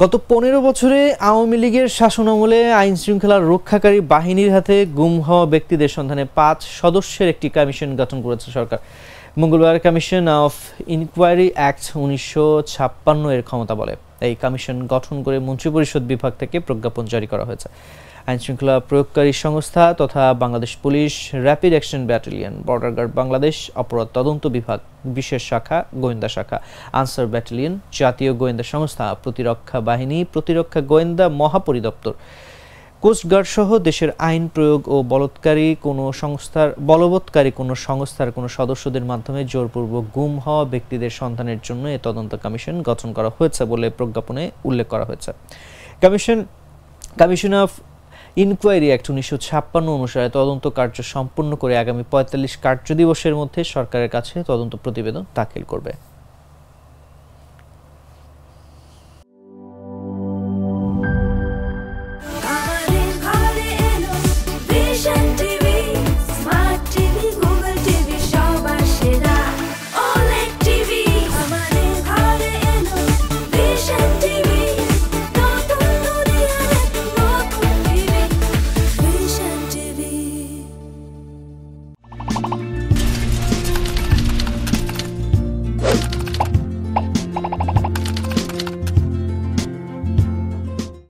গত ১৫ বছরে আওয়ামী লীগের শাসনামলে আইন শৃঙ্খলা রক্ষাকারী বাহিনীর হাতে গুম হওয়া ব্যক্তিদের সন্ধানে ৫ সদস্যের একটি কমিশন গঠন করেছে সরকার। মঙ্গলবার কমিশন অফ ইনকোয়ারি অ্যাক্ট ১৯৫৬ এর ক্ষমতা বলে। এই কমিশন গঠন করে মন্ত্রিপরিষদ বিভাগ থেকে প্রজ্ঞাপন জারি করা হয়েছে। আইনশৃঙ্খলা প্রয়োগকারী সংস্থা তথা Bangladesh police, rapid action battalion, border guard Bangladesh, অপরাধ তদন্ত বিভাগ, বিশেষ শাখা, গোয়েন্দা শাখা, আনসার ব্যাটালিয়ন, জাতীয় গোয়েন্দা সংস্থা, প্রতিরক্ষা বাহিনী, প্রতিরক্ষা গোয়েন্দা মহাপরিদপ্তর, কোস্টগার্ড সহ দেশের আইন প্রয়োগ ও বলবৎকারী কোনো সংস্থার কোনো সদস্যদের মাধ্যমে জোরপূর্বক গুম হওয়া ব্যক্তিদের সন্ধানের জন্য এ তদন্ত কমিশন গঠন করা হয়েছে বলে প্রজ্ঞাপনে উল্লেখ করা হয়েছে। কমিশন অফ ইনকোয়ারি অ্যাক্ট ১৯৫৬ অনুসারে তদন্ত কার্য সম্পন্ন করে আগামী ৪৫ কার্যদিবসের মধ্যে সরকারের কাছে তদন্ত প্রতিবেদন দাখিল করবে।